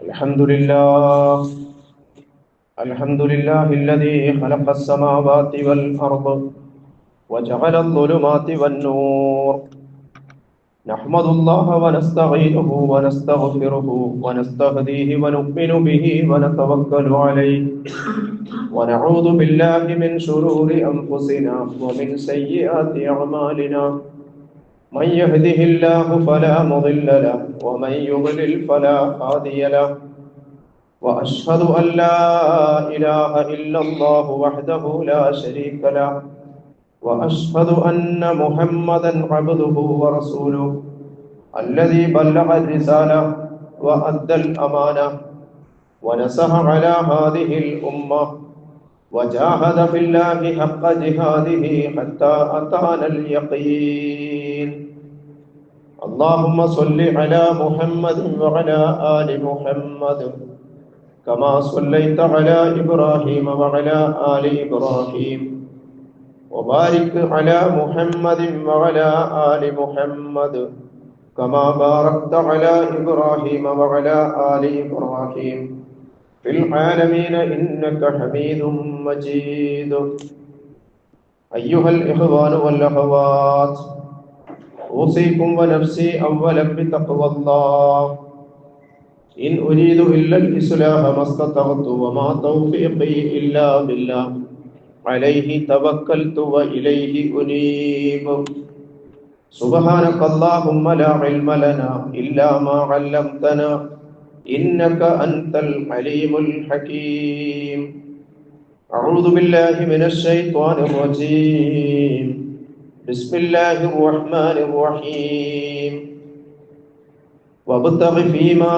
الحمد لله الحمد لله الذي خلق السماوات والأرض وجعل الظلمات والنور. نحمد الله ونستعينه ونستغفره ونستهديه ونؤمن به ونتوكل عليه ونعوذ بالله من شرور أنفسنا ومن سيئات أعمالنا. من يهده الله فلا مضل له ومن يضلل فلا هادي له. وأشهد أن لا إله إلا الله وحده لا شريك له. وأشهد أن محمدا عبده ورسوله الذي بلغ الرسالة وأدى الأمانة ونصح على هذه الأمة وجاهد في الله حق جهاده حتى أتانا اليقين. اللهم صل على محمد وعلى آل محمد كما صليت على إبراهيم وعلى آل إبراهيم وبارك على محمد وعلى آل محمد كما باركت على إبراهيم وعلى آل إبراهيم في العالمين إنك حميد مجيد. أيها الإخوان والأخوات، أوصيكم ونفسي أولا بتقوى الله. إن أريد إلا الإصلاح ما استطعت وما توفيقي إلا بالله عليه توكلت وإليه أنيب. سبحانك اللهم لا علم لنا إلا ما علمتنا إنك أنت العليم الحكيم. أعوذ بالله من الشيطان الرجيم. بسم الله الرحمن الرحيم. وابتغ فيما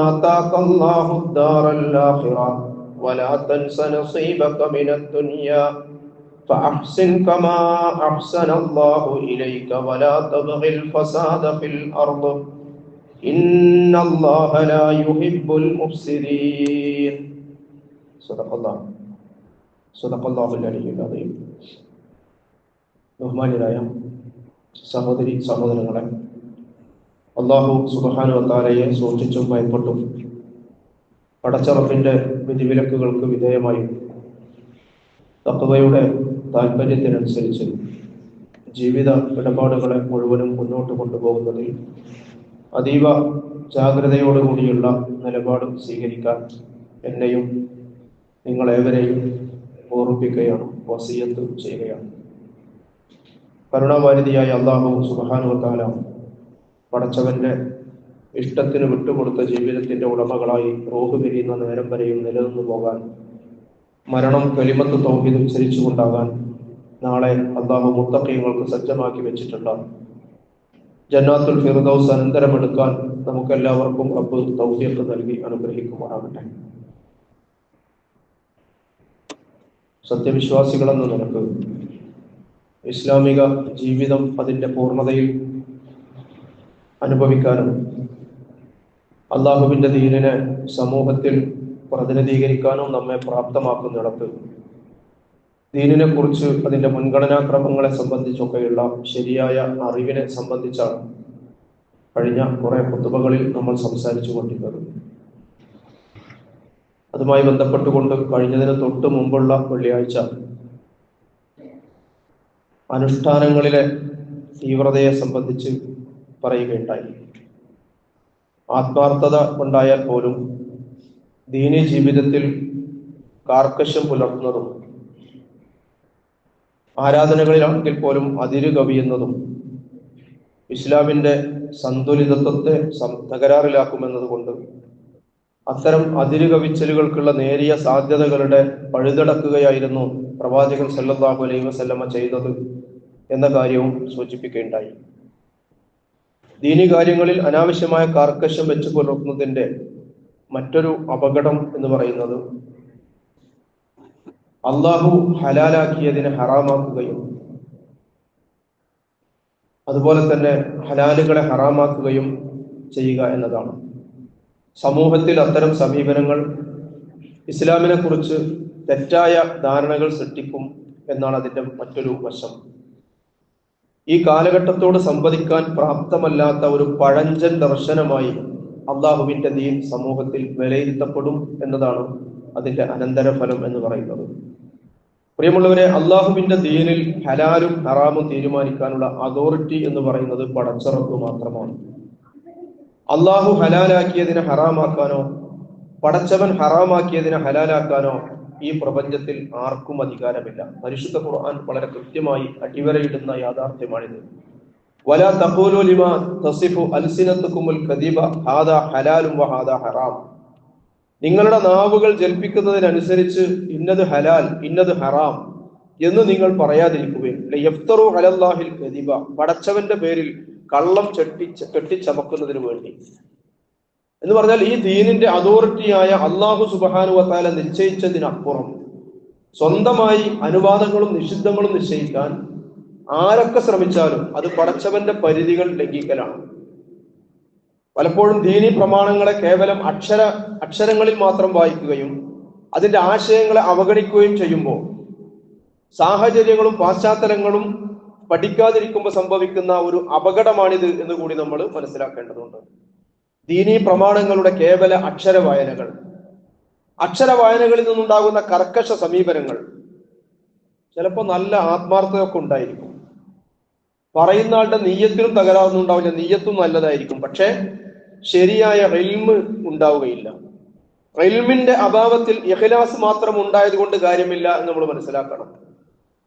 آتاك الله الدار الآخرة ولا تنس نصيبك من الدنيا فأحسن كما أحسن الله إليك ولا تبغ الفساد في الأرض إن الله لا يحب المفسدين. صدق الله العلي العظيم. ബഹുമാന്യരായ സഹോദരി സഹോദരങ്ങളെ, അല്ലാഹു സുബ്ഹാനഹു വ തആലയെ സൂക്ഷിച്ചും ഭയപ്പെട്ടും പടച്ചറപ്പിന്റെ വിധിവിലക്കുകൾക്ക് വിധേയമായും തഖ്വയുടെ താല്പര്യത്തിനനുസരിച്ച് ജീവിത ഇടപാടുകളെ മുഴുവനും മുന്നോട്ട് കൊണ്ടുപോകുന്നതിൽ അതീവ ജാഗ്രതയോടുകൂടിയുള്ള നിലപാട് സ്വീകരിക്കാൻ എന്നെയും നിങ്ങളേവരെയും ഓർമ്മിപ്പിക്കുകയാണ്, വസിയത്ത് ചെയ്യുകയാണ്. കരുണാവാരിധിയായ അല്ലാഹു സുബ്ഹാനഹു വ തആല പടച്ചവന്റെ ഇഷ്ടത്തിന് വിട്ടുകൊടുത്ത ജീവിതത്തിന്റെ ഉടമകളായി റൂഹ് പിരിയുന്ന നേരം വരെയും നിലനിന്നു പോകാൻ, മരണം കലിമത്ത് തൗഹീദ് ഉച്ചരിച്ചുകൊണ്ടാകാൻ നാളെ അല്ലാഹു മുത്തഖീങ്ങൾക്ക് സജ്ജമാക്കി വെച്ചിട്ടുണ്ട് ജന്നാത്തുൽ ഫിർദൗസ് അനന്തരമെടുക്കാൻ നമുക്കെല്ലാവർക്കും റബ്ബ് തൗഫീഖ് നൽകി അനുഗ്രഹിക്കുമാറാകട്ടെ. സത്യവിശ്വാസികളെന്ന നിലക്ക് ഇസ്ലാമിക ജീവിതം അതിൻ്റെ പൂർണ്ണതയിൽ അനുഭവിക്കാനും അള്ളാഹുവിൻ്റെ ദീനിനെ സമൂഹത്തിൽ പ്രതിനിധീകരിക്കാനും നമ്മെ പ്രാപ്തമാക്കുന്നിടത്ത് ദീനിനെ കുറിച്ച് അതിൻ്റെ മുൻഗണനാക്രമങ്ങളെ സംബന്ധിച്ചൊക്കെയുള്ള ശരിയായ അറിവിനെ സംബന്ധിച്ചാണ് കഴിഞ്ഞ കുറെ ഖുതുബകളിൽ നമ്മൾ സംസാരിച്ചു കൊണ്ടിരുന്നത്. അതുമായി ബന്ധപ്പെട്ടുകൊണ്ട് കഴിഞ്ഞതിന് തൊട്ട് മുമ്പുള്ള വെള്ളിയാഴ്ച അനുഷ്ഠാനങ്ങളിലെ തീവ്രതയെ സംബന്ധിച്ച് പറയുകയുണ്ടായി. ആത്മാർത്ഥത ഉണ്ടായാൽ പോലും ദീനി ജീവിതത്തിൽ കാർക്കശ്യം പുലർത്തുന്നതും ആരാധനകളിലാണെങ്കിൽ പോലും അതിര് കവിയുന്നതും ഇസ്ലാമിന്റെ സന്തുലിതത്വത്തെ തകരാറിലാക്കുമെന്നതുകൊണ്ട് അത്തരം അതിര് കവിച്ചലുകൾക്കുള്ള നേരിയ സാധ്യതകളുടെ പഴുതടക്കുകയായിരുന്നു പ്രവാചകൻ സല്ലല്ലാഹു അലൈഹി വസല്ലമ ചെയ്തത് എന്ന കാര്യവും സൂചിപ്പിക്കുകയുണ്ടായി. ദീനി കാര്യങ്ങളിൽ അനാവശ്യമായ കാർക്കശ്യം വെച്ച് പുലർത്തുന്നതിന്റെ മറ്റൊരു അപകടം എന്ന് പറയുന്നത് അള്ളാഹു ഹലാലാക്കിയതിനെ ഹറാമാക്കുകയും അതുപോലെ തന്നെ ഹലാലുകളെ ഹറാമാക്കുകയും ചെയ്യുക എന്നതാണ്. സമൂഹത്തിൽ അത്തരം സമീപനങ്ങൾ ഇസ്ലാമിനെ കുറിച്ച് തെറ്റായ ധാരണകൾ സൃഷ്ടിക്കും എന്നാണ് അതിൻ്റെ മറ്റൊരു വശം. ഈ കാലഘട്ടത്തോട് സംവദിക്കാൻ പ്രാപ്തമല്ലാത്ത ഒരു പഴഞ്ചൻ ദർശനമായി അള്ളാഹുവിന്റെ ദീൻ സമൂഹത്തിൽ വിലയിരുത്തപ്പെടും എന്നതാണ് അതിന്റെ അനന്തരഫലം എന്ന് പറയുന്നത്. പ്രിയമുള്ളവരെ, അള്ളാഹുവിന്റെ ദീനിൽ ഹലാലും ഹറാമും തീരുമാനിക്കാനുള്ള അതോറിറ്റി എന്ന് പറയുന്നത് പടച്ചറബ് മാത്രമാണ്. അള്ളാഹു ഹലാലാക്കിയതിനെ ഹറാമാക്കാനോ പടച്ചവൻ ഹറാമാക്കിയതിനെ ഹലാലാക്കാനോ ഈ പ്രപഞ്ചത്തിൽ ആർക്കും അധികാരമില്ല. പരിശുദ്ധ ഖുർആൻ വളരെ കൃത്യമായി അടിവരയിടുന്ന യാഥാർത്ഥ്യമാണിത്. വലാ തഖൂലു ലിമാ തസിഫു അൽസിനതുകുമുൽ കദിബ ഹാദാ ഹലാലും വഹാദാ ഹറാം. നിങ്ങളുടെ നാവുകൾ ജൽപ്പിക്കുന്നതിനനുസരിച്ച് ഇന്നത് ഹലാൽ ഇന്നത് ഹറാം എന്ന് നിങ്ങൾ പറയാതിരിക്കുകയും യഫ്തറു അലല്ലാഹിൽ കദിബ, പടച്ചവന്റെ പേരിൽ കള്ളം കെട്ടിച്ചമക്കുന്നതിന് വേണ്ടി എന്ന് പറഞ്ഞാൽ ഈ ദീനിന്റെ അതോറിറ്റിയായ അള്ളാഹു സുബ്ഹാനഹു വ തആല നിശ്ചയിച്ചതിനപ്പുറം സ്വന്തമായി അനുവാദങ്ങളും നിഷിദ്ധങ്ങളും നിശ്ചയിക്കാൻ ആരൊക്കെ ശ്രമിച്ചാലും അത് പടച്ചവന്റെ പരിധികൾ ലംഘിക്കലാണ്. പലപ്പോഴും ദീനി പ്രമാണങ്ങളെ കേവലം അക്ഷരങ്ങളിൽ മാത്രം വായിക്കുകയും അതിന്റെ ആശയങ്ങളെ അവഗണിക്കുകയും ചെയ്യുമ്പോൾ സാഹചര്യങ്ങളും പാശ്ചാത്തലങ്ങളും പഠിക്കാതിരിക്കുമ്പോൾ സംഭവിക്കുന്ന ഒരു അപകടമാണിത് എന്ന് കൂടി നമ്മൾ മനസ്സിലാക്കേണ്ടതുണ്ട്. ദീനീ പ്രമാണങ്ങളുടെ കേവല അക്ഷരവായനകളിൽ നിന്നുണ്ടാകുന്ന കർക്കശ സമീപനങ്ങൾ ചിലപ്പോൾ നല്ല ആത്മാർത്ഥതയൊക്കെ ഉണ്ടായിരിക്കും. പറയുന്ന ആളുടെ നീയത്തിനും തകരാറൊന്നും ഉണ്ടാവില്ല, നീയത്തും നല്ലതായിരിക്കും, പക്ഷെ ശരിയായ ഇൽമ് ഉണ്ടാവുകയില്ല. ഇൽമിന്റെ അഭാവത്തിൽ ഇഖ്ലാസ് മാത്രം ഉണ്ടായത് കൊണ്ട് കാര്യമില്ല എന്ന് നമ്മൾ മനസ്സിലാക്കണം.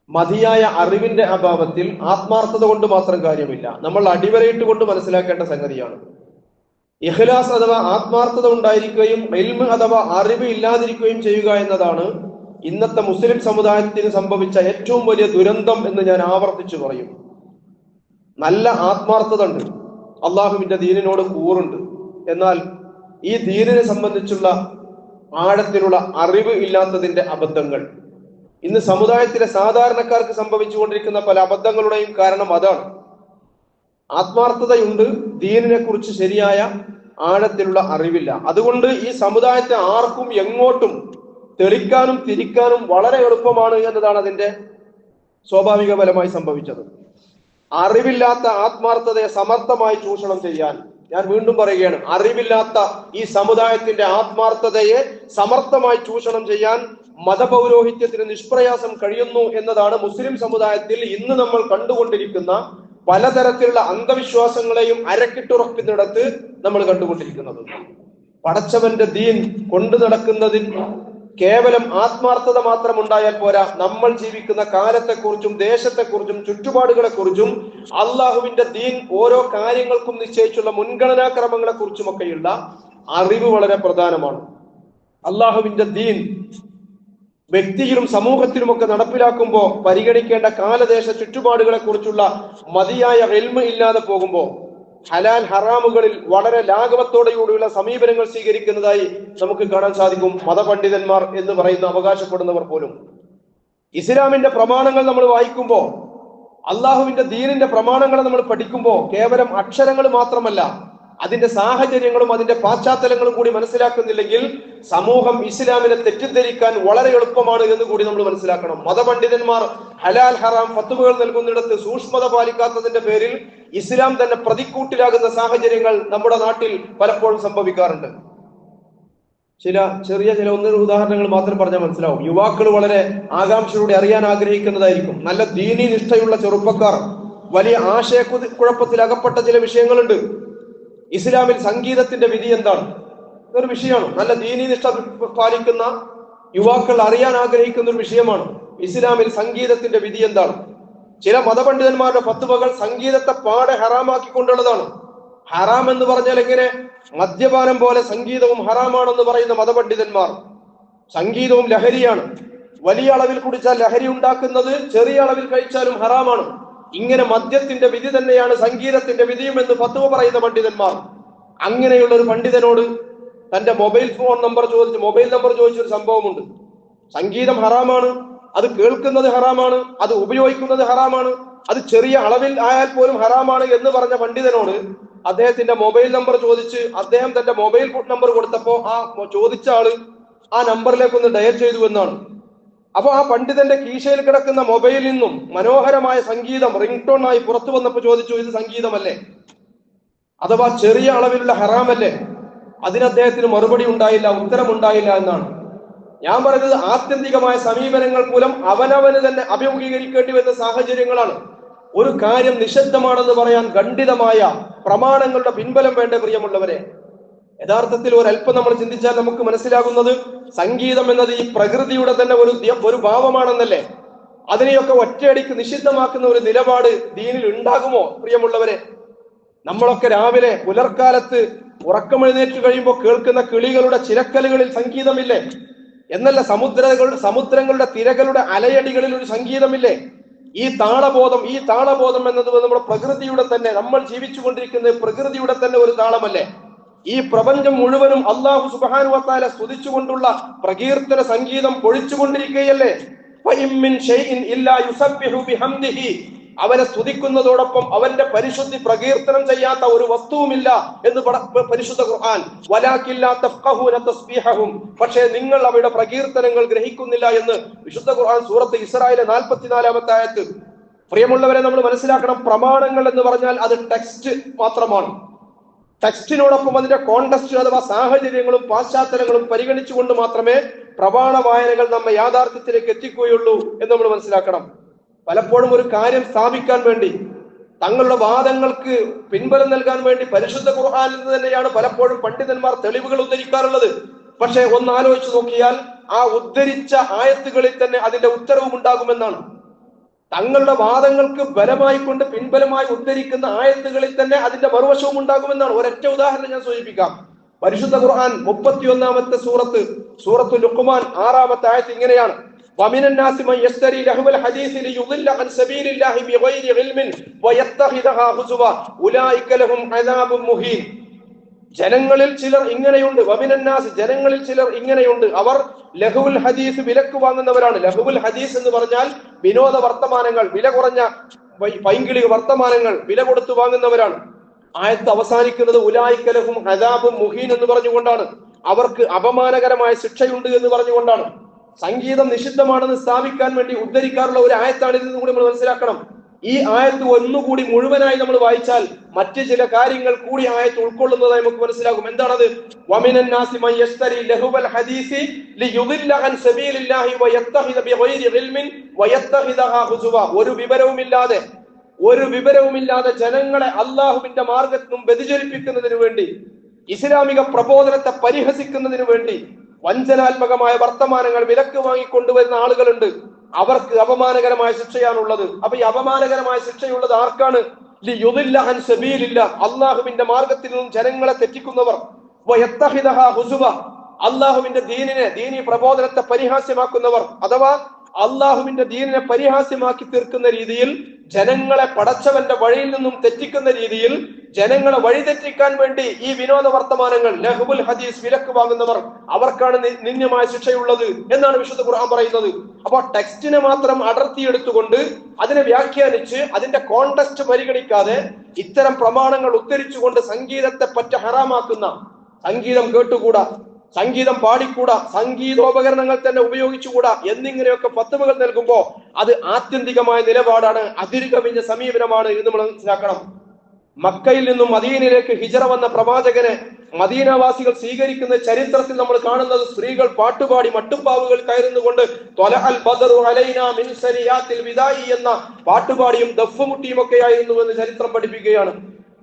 മതിയായ അറിവിന്റെ അഭാവത്തിൽ ആത്മാർത്ഥത കൊണ്ട് മാത്രം കാര്യമില്ല. നമ്മൾ അടിവരയിട്ട് കൊണ്ട് മനസ്സിലാക്കേണ്ട സംഗതിയാണ്. ഇഖ്ലാസ് അഥവാ ആത്മാർത്ഥത ഉണ്ടായിരിക്കുകയും ഇൽമ് അഥവാ അറിവ് ഇല്ലാതിരിക്കുകയും ചെയ്യുക എന്നതാണ് ഇന്നത്തെ മുസ്ലിം സമുദായത്തിന് സംഭവിച്ച ഏറ്റവും വലിയ ദുരന്തം എന്ന് ഞാൻ ആവർത്തിച്ചു പറയും. നല്ല ആത്മാർത്ഥത ഉണ്ട്, അള്ളാഹുവിന്റെ ദീനിനോട് കൂറുണ്ട്, എന്നാൽ ഈ ദീനിനെ സംബന്ധിച്ചുള്ള ആഴത്തിലുള്ള അറിവ് ഇല്ലാത്തതിന്റെ അബദ്ധങ്ങൾ ഇന്ന് സമുദായത്തിലെ സാധാരണക്കാർക്ക് സംഭവിച്ചുകൊണ്ടിരിക്കുന്ന പല അബദ്ധങ്ങളുടെയും കാരണം അതാണ്. ആത്മാർത്ഥതയുണ്ട്, ദീനിനെ കുറിച്ച് ശരിയായ ആഴത്തിലുള്ള അറിവില്ല. അതുകൊണ്ട് ഈ സമുദായത്തെ ആർക്കും എങ്ങോട്ടും തെളിക്കാനും തിരിക്കാനും വളരെ എളുപ്പമാണ് എന്നതാണ് അതിന്റെ സ്വാഭാവിക ഫലമായി സംഭവിച്ചത്. അറിവില്ലാത്ത ആത്മാർത്ഥതയെ സമർത്ഥമായി ചൂഷണം ചെയ്യാൻ, ഞാൻ വീണ്ടും പറയുകയാണ്, അറിവില്ലാത്ത ഈ സമുദായത്തിന്റെ ആത്മാർത്ഥതയെ സമർത്ഥമായി ചൂഷണം ചെയ്യാൻ മതപൗരോഹിത്യത്തിന് നിഷ്പ്രയാസം കഴിയുന്നു എന്നതാണ് മുസ്ലിം സമുദായത്തിൽ ഇന്ന് നമ്മൾ കണ്ടുകൊണ്ടിരിക്കുന്ന പലതരത്തിലുള്ള അന്ധവിശ്വാസങ്ങളെയും അരക്കിട്ടുറക്കുന്നിടത്ത് നമ്മൾ കണ്ടുകൊണ്ടിരിക്കുന്നത്. പടച്ചവന്റെ ദീൻ കൊണ്ടു നടക്കുന്നതിൽ കേവലം ആത്മാർത്ഥത മാത്രം ഉണ്ടായാൽ പോരാ, നമ്മൾ ജീവിക്കുന്ന കാലത്തെക്കുറിച്ചും ദേശത്തെക്കുറിച്ചും ചുറ്റുപാടുകളെ കുറിച്ചും അള്ളാഹുവിന്റെ ദീൻ ഓരോ കാര്യങ്ങൾക്കും നിശ്ചയിച്ചുള്ള മുൻഗണനാക്രമങ്ങളെ കുറിച്ചുമൊക്കെയുള്ള അറിവ് വളരെ പ്രധാനമാണ്. അള്ളാഹുവിന്റെ ദീൻ വ്യക്തിയിലും സമൂഹത്തിലുമൊക്കെ നടപ്പിലാക്കുമ്പോൾ പരിഗണിക്കേണ്ട കാലദേശ ചുറ്റുപാടുകളെ കുറിച്ചുള്ള മതിയായ ഇൽമ് ഇല്ലാതെ പോകുമ്പോൾ ഹലാൽ ഹറാമുകളിൽ വളരെ ലാഘവത്തോടെയുള്ള സമീപനങ്ങൾ സ്വീകരിക്കുന്നതായി നമുക്ക് കാണാൻ സാധിക്കും. മതപണ്ഡിതന്മാർ എന്ന് പറയുന്ന അവകാശപ്പെടുന്നവർ പോലും ഇസ്ലാമിന്റെ പ്രമാണങ്ങൾ നമ്മൾ വായിക്കുമ്പോൾ, അള്ളാഹുവിന്റെ ദീനിന്റെ പ്രമാണങ്ങൾ നമ്മൾ പഠിക്കുമ്പോൾ കേവലം അക്ഷരങ്ങൾ മാത്രമല്ല അതിന്റെ സാഹചര്യങ്ങളും അതിന്റെ പാശ്ചാത്തലങ്ങളും കൂടി മനസ്സിലാക്കുന്നില്ലെങ്കിൽ സമൂഹം ഇസ്ലാമിനെ തെറ്റിദ്ധരിക്കാൻ വളരെ എളുപ്പമാണ് എന്ന് കൂടി നമ്മൾ മനസ്സിലാക്കണം. മതപണ്ഡിതന്മാർ ഹലാൽ ഹറാം ഫത്വകൾ നൽകുന്നിടത്ത് സൂക്ഷ്മത പാലിക്കാത്തതിന്റെ പേരിൽ ഇസ്ലാം തന്നെ പ്രതിക്കൂട്ടിലാകുന്ന സാഹചര്യങ്ങൾ നമ്മുടെ നാട്ടിൽ പലപ്പോഴും സംഭവിക്കാറുണ്ട്. ചെറിയ ഒന്നൊരു ഉദാഹരണങ്ങൾ മാത്രം പറഞ്ഞാൽ മനസ്സിലാവും. യുവാക്കൾ വളരെ ആകാംക്ഷയോടെ അറിയാൻ ആഗ്രഹിക്കുന്നതായിരിക്കും. നല്ല ദീനി നിഷ്ഠയുള്ള ചെറുപ്പക്കാർ വലിയ ആശയക്കുഴപ്പത്തിൽ അകപ്പെട്ട ചില വിഷയങ്ങളുണ്ട്. ഇസ്ലാമിൽ സംഗീതത്തിന്റെ വിധി എന്താണ് ഒരു വിഷയമാണ്. നല്ല ദീനി നിഷ്ഠ പാലിക്കുന്ന യുവാക്കൾ അറിയാൻ ആഗ്രഹിക്കുന്ന ഒരു വിഷയമാണ്. ഇസ്ലാമിൽ സംഗീതത്തിന്റെ വിധി എന്താണ്? ചില മതപണ്ഡിതന്മാരുടെ ഫത്വകൾ സംഗീതത്തെ പാടെ ഹറാമാക്കിക്കൊണ്ടുള്ളതാണ്. ഹറാം എന്ന് പറഞ്ഞാൽ എങ്ങനെ? മദ്യപാനം പോലെ സംഗീതവും ഹറാമാണെന്ന് പറയുന്ന മതപണ്ഡിതന്മാർ. സംഗീതവും ലഹരിയാണ്. വലിയ അളവിൽ കുടിച്ചാൽ ലഹരി ഉണ്ടാക്കുന്നത്, ചെറിയ അളവിൽ കഴിച്ചാലും ഹറാമാണ്. ഇങ്ങനെ മദ്യത്തിന്റെ വിധി തന്നെയാണ് സംഗീതത്തിന്റെ വിധിയും എന്ന് ഫത്വ പറയുന്ന പണ്ഡിതന്മാർ. അങ്ങനെയുള്ള ഒരു പണ്ഡിതനോട് തന്റെ മൊബൈൽ നമ്പർ ചോദിച്ചൊരു സംഭവമുണ്ട്. സംഗീതം ഹറാമാണ്, അത് കേൾക്കുന്നത് ഹറാമാണ്, അത് ഉപയോഗിക്കുന്നത് ഹറാമാണ്, അത് ചെറിയ അളവിൽ ആയാൽ പോലും ഹറാമാണ് എന്ന് പറഞ്ഞ പണ്ഡിതനോട് അദ്ദേഹത്തിന്റെ മൊബൈൽ നമ്പർ ചോദിച്ച് അദ്ദേഹം തന്റെ മൊബൈൽ നമ്പർ കൊടുത്തപ്പോ ആ ചോദിച്ച ആള് ആ നമ്പറിലേക്ക് ഒന്ന് ഡയൽ ചെയ്തു എന്നാണ്. അപ്പൊ ആ പണ്ഡിതന്റെ കീശയിൽ കിടക്കുന്ന മൊബൈലിൽ നിന്നും മനോഹരമായ സംഗീതം റിംഗ് ടോൺ ആയി പുറത്തു വന്നപ്പോ ചോദിച്ചു, ഇത് സംഗീതമല്ലേ? അഥവാ ചെറിയ അളവിലുള്ള ഹറാമല്ലേ? അതിന് അദ്ദേഹത്തിന് മറുപടി ഉണ്ടായില്ല, ഉത്തരമുണ്ടായില്ല എന്നാണ്. ഞാൻ പറയുന്നത് ആത്യന്തികമായ സമീപനങ്ങൾ മൂലം അവനവന് തന്നെ അഭിമുഖീകരിക്കേണ്ടി വരുന്ന സാഹചര്യങ്ങളാണ്. ഒരു കാര്യം നിഷിദ്ധമാണെന്ന് പറയാൻ ഖണ്ഡിതമായ പ്രമാണങ്ങളുടെ പിൻബലം വേണ്ട പ്രിയമുള്ളവരെ. യഥാർത്ഥത്തിൽ ഒരല്പം നമ്മൾ ചിന്തിച്ചാൽ നമുക്ക് മനസ്സിലാകുന്നത് സംഗീതം എന്നത് ഈ പ്രകൃതിയുടെ തന്നെ ഒരു ഭാവമാണെന്നല്ലേ. അതിനെയൊക്കെ ഒറ്റയടിക്ക് നിഷിദ്ധമാക്കുന്ന ഒരു നിലപാട് ദീനിൽ ഉണ്ടാകുമോ പ്രിയമുള്ളവരെ? നമ്മളൊക്കെ രാവിലെ പുലർക്കാലത്ത് ഉറക്കമെഴുന്നേറ്റ് കഴിയുമ്പോൾ കേൾക്കുന്ന കിളികളുടെ ചിരക്കലുകളിൽ സംഗീതമില്ലേ? എന്നല്ല, സമുദ്രങ്ങളുടെ തിരകളുടെ അലയടികളിൽ ഒരു സംഗീതമില്ലേ? ഈ താളബോധം എന്നത് നമ്മുടെ പ്രകൃതിയുടെ തന്നെ, നമ്മൾ ജീവിച്ചുകൊണ്ടിരിക്കുന്ന പ്രകൃതിയുടെ തന്നെ ഒരു താളമല്ലേ? ഈ പ്രപഞ്ചം മുഴുവനും അല്ലാഹു സുബ്ഹാനഹു വ തആല സ്തുതിച്ചുകൊണ്ടുള്ള പ്രകീർത്തന സംഗീതം പൊഴിച്ചുകൊണ്ടിരിക്കുകയല്ലേ? അവനെ സ്തുതിക്കുന്നതോടൊപ്പം അവന്റെ പരിശുദ്ധി പ്രകീർത്തനം ചെയ്യാത്ത ഒരു വസ്തുവുമില്ല എന്ന് പരിശുദ്ധ ഖുർആൻ. പക്ഷേ നിങ്ങൾ അവയുടെ പ്രകീർത്തനങ്ങൾ ഗ്രഹിക്കുന്നില്ല എന്ന് വിശുദ്ധ ഖുർആൻ സൂറത്ത് ഇസ്രായിലെ 44-ാമത്തെ ആയത്ത്. പ്രിയമുള്ളവരെ, നമ്മൾ മനസ്സിലാക്കണം, പ്രമാണങ്ങൾ എന്ന് പറഞ്ഞാൽ അത് ടെക്സ്റ്റ് മാത്രമാണ്. ടെക്സ്റ്റിനോടൊപ്പം അതിന്റെ കോണ്ടക്സ്റ്റ് അഥവാ സാഹചര്യങ്ങളും പാശ്ചാത്തലങ്ങളും പരിഗണിച്ചുകൊണ്ട് മാത്രമേ പ്രമാണ വായനകൾ നമ്മെ യാഥാർത്ഥ്യത്തിലേക്ക് എത്തിക്കുകയുള്ളൂ എന്ന് നമ്മൾ മനസ്സിലാക്കണം. പലപ്പോഴും ഒരു കാര്യം സ്ഥാപിക്കാൻ വേണ്ടി, തങ്ങളുടെ വാദങ്ങൾക്ക് പിൻബലം നൽകാൻ വേണ്ടി പരിശുദ്ധ ഖുർആനിൽ നിന്ന് തന്നെയാണ് പലപ്പോഴും പണ്ഡിതന്മാർ തെളിവുകൾ ഉദ്ധരിക്കാറുള്ളത്. പക്ഷെ ഒന്ന് ആലോചിച്ച് നോക്കിയാൽ ആ ഉദ്ധരിച്ച ആയത്തുകളിൽ തന്നെ അതിന്റെ ഉത്തരവും ഉണ്ടാകുമെന്നാണ്. തങ്ങളുടെ വാദങ്ങൾക്ക് ബലമായി കൊണ്ട് പിൻബലമായി ഉദ്ധരിക്കുന്ന ആയത്തുകളിൽ തന്നെ അതിന്റെ മറുവശവും ഉണ്ടാകുമെന്നാണ്. ഒരൊറ്റ ഉദാഹരണം ഞാൻ സൂചിപ്പിക്കാം. പരിശുദ്ധ ഖുർആൻ 31-ാമത്തെ സൂറത്തുൽ ലുഖ്മാൻ 6-ാമത്തെ ആയത്ത് ഇങ്ങനെയാണ്: وَمِنَ النَّاسِ مَن يَشْتَرِي لَهْوَ الْحَدِيثِ لِيُضِلَّ عَن سَبِيلِ اللَّهِ بِغَيْرِ عِلْمٍ وَيَتَّخِذَهَا هُزُوًا أُولَٰئِكَ لَهُمْ عَذَابٌ مُهِينٌ. ജനങ്ങളിൽ ചിലർ ഇങ്ങനെയുണ്ട്. വമിനന്നാസ്, ജനങ്ങളിൽ ചിലർ ഇങ്ങനെയുണ്ട്. അവർ ലഹുൽ ഹദീസ് വിലക്ക് വാങ്ങുന്നവരാണ്. ലഹുൽ ഹദീസ് എന്ന് പറഞ്ഞാൽ വിനോദ വർത്തമാനങ്ങൾ, വില കുറഞ്ഞ പൈങ്കിളി വർത്തമാനങ്ങൾ വില കൊടുത്തു വാങ്ങുന്നവരാണ്. ആയത്ത് അവസാനിക്കുന്നത് ഉലൈക ലഹും അദാബും മുഹീൻ എന്ന് പറഞ്ഞുകൊണ്ടാണ്. അവർക്ക് അപമാനകരമായ ശിക്ഷയുണ്ട് എന്ന് പറഞ്ഞുകൊണ്ടാണ്. സംഗീതം നിഷിദ്ധമാണെന്ന് സ്ഥാപിക്കാൻ വേണ്ടി ഉദ്ധരിക്കാറുള്ള ഒരു ആയത്താണ് ഇതെന്ന് കൂടി നമ്മൾ മനസ്സിലാക്കണം. ഈ ആയത്ത് ഒന്നുകൂടി മുഴുവനായി നമ്മൾ വായിച്ചാൽ മറ്റ് ചില കാര്യങ്ങൾ കൂടി ആയത്ത് ഉൾക്കൊള്ളുന്നതായി നമുക്ക് മനസ്സിലാകും. എന്താണത്? വമിനൻ നാസി മൻ യശ്തരി ലഹുവൽ ഹദീസി ലിയുദില്ല അൻ സബീലില്ലാഹി വയത്തഖിദ ബിഗൈരി ഇൽമിൻ വയത്തഖിദഹാ ഹുസുവ. ഒരു വിവരവുമില്ലാതെ ജനങ്ങളെ അല്ലാഹുവിന്റെ മാർഗ്ഗത്തിൽ നിന്നും വ്യതിചലിപ്പിക്കുന്നതിന് വേണ്ടി, ഇസ്ലാമിക പ്രബോധനത്തെ പരിഹസിക്കുന്നതിന് വേണ്ടി വഞ്ചനാത്മകമായ വർത്തമാനങ്ങൾ വിലക്ക് വാങ്ങിക്കൊണ്ടുവരുന്ന ആളുകളുണ്ട്. അവർക്ക് അപമാനകരമായ ശിക്ഷയാണുള്ളത്. അപ്പൊ ഈ അപമാനകരമായ ശിക്ഷയുള്ളത് ആർക്കാണ്? ലിയുദില്ല അൻ സബീലില്ല, അല്ലാഹുവിന്റെ മാർഗ്ഗത്തിൽ നിന്നും ജനങ്ങളെ തെറ്റിക്കുന്നവർ. വയത്തഖിദഹാ ഹുസുവ, അല്ലാഹുവിന്റെ ദീനി പ്രബോധനത്തെ പരിഹാസ്യമാക്കുന്നവർ, അഥവാ അള്ളാഹുവിന്റെ ദീനിനെ പരിഹാസ്യമാക്കി തീർക്കുന്ന രീതിയിൽ, ജനങ്ങളെ പടച്ചവന്റെ വഴിയിൽ നിന്നും തെറ്റിക്കുന്ന രീതിയിൽ ജനങ്ങളെ വഴിതെറ്റിക്കാൻ വേണ്ടി ഈ വിനോദ വർത്തമാനങ്ങൾ ലഹുൽ ഹദീസ് വിലക്ക് വാങ്ങുന്നവർ, അവർക്കാണ് നിന്ദ്യമായ ശിക്ഷയുള്ളത് എന്നാണ് വിശുദ്ധ ഖുർആൻ പറയുന്നത്. അപ്പൊ ടെക്സ്റ്റിനെ മാത്രം അടർത്തിയെടുത്തുകൊണ്ട് അതിനെ വ്യാഖ്യാനിച്ച് അതിന്റെ കോണ്ടെക്സ്റ്റ് പരിഗണിക്കാതെ ഇത്തരം പ്രമാണങ്ങൾ ഉദ്ധരിച്ചുകൊണ്ട് സംഗീതത്തെ പറ്റ ഹറാമാക്കുന്ന, സംഗീതം കേട്ടുകൂടാ, സംഗീതം പാടിക്കൂടാ, സംഗീതോപകരണങ്ങൾ തന്നെ ഉപയോഗിച്ചുകൂടാ എന്നിങ്ങനെയൊക്കെ ഫത്വകൾ നൽകുമ്പോൾ അത് ആത്യന്തികമായ നിലപാടാണ്, അതിരുകവിഞ്ഞ സമീപനമാണ് എന്ന് നമ്മൾ മനസ്സിലാക്കണം. മക്കയിൽ നിന്നും മദീനയിലേക്ക് ഹിജറ വന്ന പ്രവാചകനെ മദീനവാസികൾ സ്വീകരിക്കുന്ന ചരിത്രത്തിൽ നമ്മൾ കാണുന്നത് സ്ത്രീകൾ പാട്ടുപാടി മട്ടുപ്പാവുകൾ കയറുന്നുകൊണ്ട് ത്വലഅൽ ബദറു അലൈനാ മിൻ സനിയാത്തിൽ വിദായി എന്ന പാട്ടുപാടിയും ദഫ്മുട്ടിയും ഒക്കെ ആയിരുന്നു എന്ന് ചരിത്രം പഠിപ്പിക്കുകയാണ്.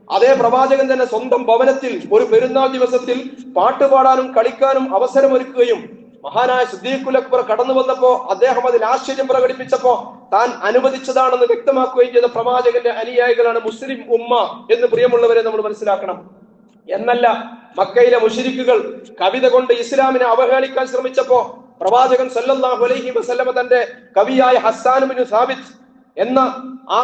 അതേ പ്രവാചകൻ തന്നെ സ്വന്തം ഭവനത്തിൽ ഒരു പെരുന്നാൾ ദിവസത്തിൽ പാട്ടുപാടാനും കളിക്കാനും അവസരമൊരുക്കുകയും മഹാനായ സിദ്ദീഖുൽ അക്ബർ കടന്നു വന്നപ്പോ അദ്ദേഹം അതിൽ ആശ്ചര്യം പ്രകടിപ്പിച്ചപ്പോ താൻ അനുവദിച്ചതാണെന്ന് വ്യക്തമാക്കുകയും ചെയ്ത പ്രവാചകന്റെ അനുയായികളാണ് മുസ്ലിം ഉമ്മ എന്ന് പ്രിയമുള്ളവരെ നമ്മൾ മനസ്സിലാക്കണം. എന്നല്ല, മക്കയിലെ മുശ്രിക്കുകൾ കവിത കൊണ്ട് ഇസ്ലാമിനെ അവഹേളിക്കാൻ ശ്രമിച്ചപ്പോ പ്രവാചകൻ സല്ലല്ലാഹു അലൈഹി വസല്ലമ തന്റെ കവിയായ ഹസ്സാൻ ബിൻ സാബിത്ത് എന്ന ആ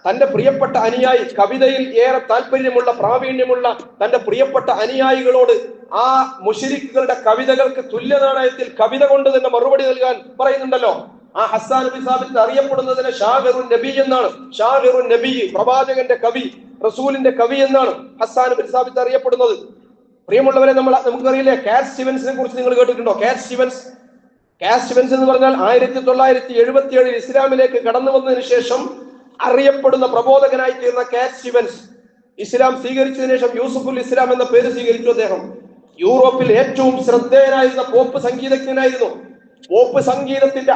തന്റെ പ്രിയപ്പെട്ട അനുയായി, കവിതയിൽ ഏറെ താല്പര്യമുള്ള പ്രാവീണ്യമുള്ള തന്റെ പ്രിയപ്പെട്ട അനുയായികളോട് ആ മുശ്രിക്കുകളുടെ കവിതകൾക്ക് തുല്യനാണയത്തിൽ കവിത കൊണ്ട് തന്നെ മറുപടി നൽകാൻ പറയുന്നുണ്ടല്ലോ. ആ ഹസ്സാൻ ബിൻ സാബിത്ത് അറിയപ്പെടുന്നതിന് ഷാഹിറുൻ നബി എന്നാണ്. ഷാഹിറുൻ നബി, പ്രവാചകന്റെ കവി, റസൂലിന്റെ കവി എന്നാണ് ഹസ്സാൻ ബിൻ സാബിത്ത് അറിയപ്പെടുന്നത്. പ്രിയമുള്ളവരെ, നമുക്കറിയില്ലേ കാറ്റ് സ്റ്റീവൻസിനെ കുറിച്ച് നിങ്ങൾ കേട്ടിട്ടുണ്ടോ? കാറ്റ് സ്റ്റീവൻസ് എന്ന് പറഞ്ഞാൽ 1977 ഇസ്ലാമിലേക്ക് കടന്നു വന്നതിന് ശേഷം അറിയപ്പെടുന്ന പ്രബോധകനായി തീർന്ന കാറ്റ് സ്റ്റീവൻസ് ഇസ്ലാം സ്വീകരിച്ചതിനു ശേഷം യൂസുഫുൽ ഇസ്ലാം എന്ന പേര് സ്വീകരിച്ചു അദ്ദേഹം. യൂറോപ്പിൽ ഏറ്റവും ശ്രദ്ധേയനായിരുന്ന പോപ്പ് സംഗീതജ്ഞനായിരുന്നു. പോപ്പ് സംഗീതത്തിന്റെ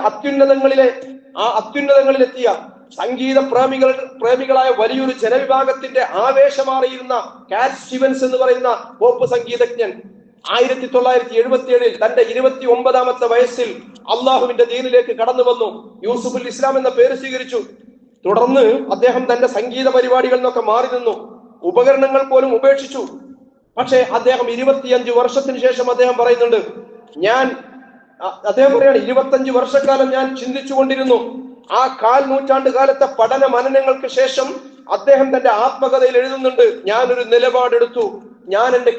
അത്യുന്നതങ്ങളിലെത്തിയ സംഗീത പ്രേമികളായ വലിയൊരു ജനവിഭാഗത്തിന്റെ ആവേശമാറിയിരുന്ന കാറ്റ് സ്റ്റീവൻസ് എന്ന് പറയുന്ന പോപ്പ് സംഗീതജ്ഞൻ 1977 തന്റെ 29ാമത്തെ വയസ്സിൽ അള്ളാഹുവിന്റെ ദീനിലേക്ക് കടന്നു വന്നു. യൂസുഫുൽ ഇസ്ലാം എന്ന പേര് സ്വീകരിച്ചു. തുടർന്ന് അദ്ദേഹം തന്റെ സംഗീത പരിപാടികളിൽ നിന്നൊക്കെ മാറി നിന്നു, ഉപകരണങ്ങൾ പോലും ഉപേക്ഷിച്ചു. പക്ഷേ അദ്ദേഹം 25 വർഷത്തിന് ശേഷം അദ്ദേഹം പറയുന്നുണ്ട്, അദ്ദേഹം പറയാണ്, 25 വർഷക്കാലം ഞാൻ ചിന്തിച്ചു കൊണ്ടിരുന്നു. ആ 1/4 നൂറ്റാണ്ട് കാലത്തെ പഠന മനനങ്ങൾക്ക് ശേഷം അദ്ദേഹം തന്റെ ആത്മകഥയിൽ എഴുതുന്നുണ്ട്, ഞാനൊരു നിലപാടെടുത്തു, ഞാൻ എന്റെ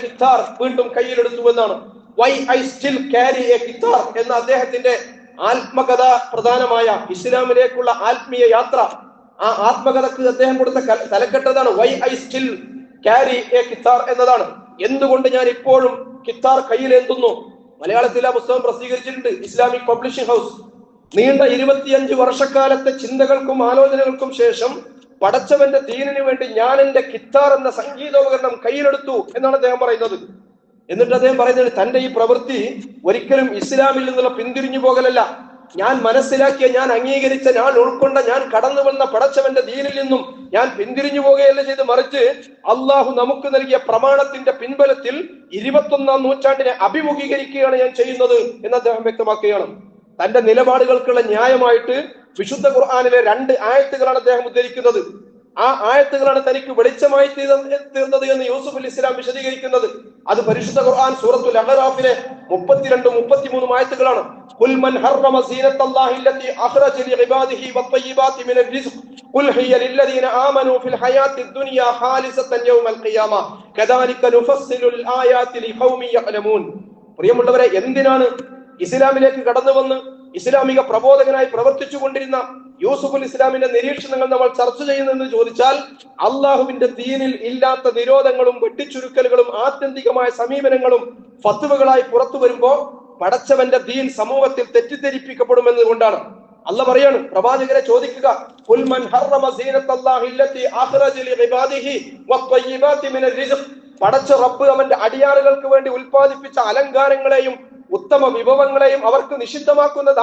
ഗിത്താർ വീണ്ടും കയ്യിലെടുത്തു എന്നാണ്. Why I still carry a guitar എന്ന അദ്ദേഹത്തിന്റെ ആത്മകഥ പ്രധാനമായ ഇസ്ലാമിലേക്കുള്ള ആത്മീയ യാത്ര, ആ ആത്മകഥക്ക് അദ്ദേഹം കൊടുത്ത തലക്കെട്ടതാണ് why I still carry a guitar എന്നതാണ്. എന്തുകൊണ്ട് ഞാൻ ഇപ്പോഴും ഗിത്താർ കയ്യിലേന്തുന്നു. മലയാളത്തിൽ ആ പുസ്തകം പ്രസിദ്ധീകരിച്ചിട്ടുണ്ട് ഇസ്ലാമിക് പബ്ലിഷിംഗ് ഹൗസ്. നീണ്ട 25 വർഷക്കാലത്തെ ചിന്തകൾക്കും ആലോചനകൾക്കും ശേഷം പടച്ചവന്റെ ദീനിനു വേണ്ടി ഞാൻ എന്റെ ഗിത്താർ എന്ന സംഗീതോപകരണം കയ്യിലെടുത്തു എന്നാണ് അദ്ദേഹം പറയുന്നത്. എന്നിട്ട് അദ്ദേഹം പറയുന്നത്, തന്റെ ഈ പ്രവൃത്തി ഒരിക്കലും ഇസ്ലാമിൽ നിന്നുള്ള പിന്തിരിഞ്ഞു പോകലല്ല, ഞാൻ മനസ്സിലാക്കിയ, ഞാൻ അംഗീകരിച്ച, ഞാൻ ഉൾക്കൊണ്ട, ഞാൻ കടന്നു വന്ന പടച്ചവന്റെ ദീനിൽ നിന്നും ഞാൻ പിന്തിരിഞ്ഞു പോകുകയല്ല ചെയ്ത്, മറിച്ച് അള്ളാഹു നമുക്ക് നൽകിയ പ്രമാണത്തിന്റെ പിൻബലത്തിൽ 21ാം നൂറ്റാണ്ടിനെ അഭിമുഖീകരിക്കുകയാണ് ഞാൻ ചെയ്യുന്നത് എന്ന് അദ്ദേഹം വ്യക്തമാക്കുകയാണ്. തന്റെ നിലപാടുകൾക്കുള്ള ന്യായമായിട്ട് വിശുദ്ധ ഖുർആനിലെ 2 ആയത്തുകളാണ് അദ്ദേഹം ഉദ്ധരിക്കുന്നത്. ആ ആയത്തുകളാണ് തനിക്ക് വെളിച്ചമായി തീർന്നത് എന്ന് യൂസുഫുൽ ഇസ്ലാം വിശദീകരിക്കുന്നത്. അത് പരിശുദ്ധ ഖുർആൻ സൂറത്തുൽ അഹ്റാഫിലെ 32, 33 ആയത്തുകളാണ്. ഖുൽ മൻ ഹറമ സീനത്തല്ലാഹി അല്ലതി അഖ്റജ ലിഇബാദിഹി വത്തയ്യിബാതി മിനർ റിസ്ഖ് ഖുൽ ഹിയ ലില്ലദീന ആമനൂ ഫിൽ ഹയാത്തിദ് ദുനിയ ഖാലിസതൻ യൗമൽ ഖിയാമ കദാലിക നുഫസ്സിലുൽ ആയാതി ലിഖൗമി യഅലമൂൻ. പ്രിയമുള്ളവരെ, എന്തിനാണ് ഇസ്ലാമിലേക്ക് കടന്നു വന്ന് ഇസ്ലാമിക പ്രബോധകനായി പ്രവർത്തിച്ചു കൊണ്ടിരുന്ന യൂസുഫുൽ ഇസ്ലാമിന്റെ നിരീക്ഷണങ്ങൾ നമ്മൾ ചർച്ച ചെയ്യുന്നതെന്ന് ചോദിച്ചാൽ, അള്ളാഹുവിന്റെ ദീനിൽ ഇല്ലാത്ത നിരോധങ്ങളും വെട്ടിച്ചുരുക്കലുകളും ആത്യന്തികമായ സമീപനങ്ങളും ഫത്വകളായി പുറത്തു വരുമ്പോ പടച്ചവന്റെ ദീൻ സമൂഹത്തിൽ തെറ്റിദ്ധരിപ്പിക്കപ്പെടുമെന്നത് കൊണ്ടാണ്. അള്ളാഹ് പറയാണ്, പ്രവാചകരെ ചോദിക്കുക, ഖുൽ മൻ ഹറമ സീനത്തല്ലാഹി അല്ലതി അഖ്റജ ലിഇബാദിഹി വത്തയ്യിബാതി മിനർ റിസ്ഖ്. പടച്ച റബ്ബ് അവന്റെ അടിയാറുകൾക്ക് വേണ്ടി ഉൽപ്പാദിപ്പിച്ച അലങ്കാരങ്ങളെയും ഉത്തമ വിഭവങ്ങളെയും അവർക്ക് നിഷിദ്ധമാക്കുന്നത്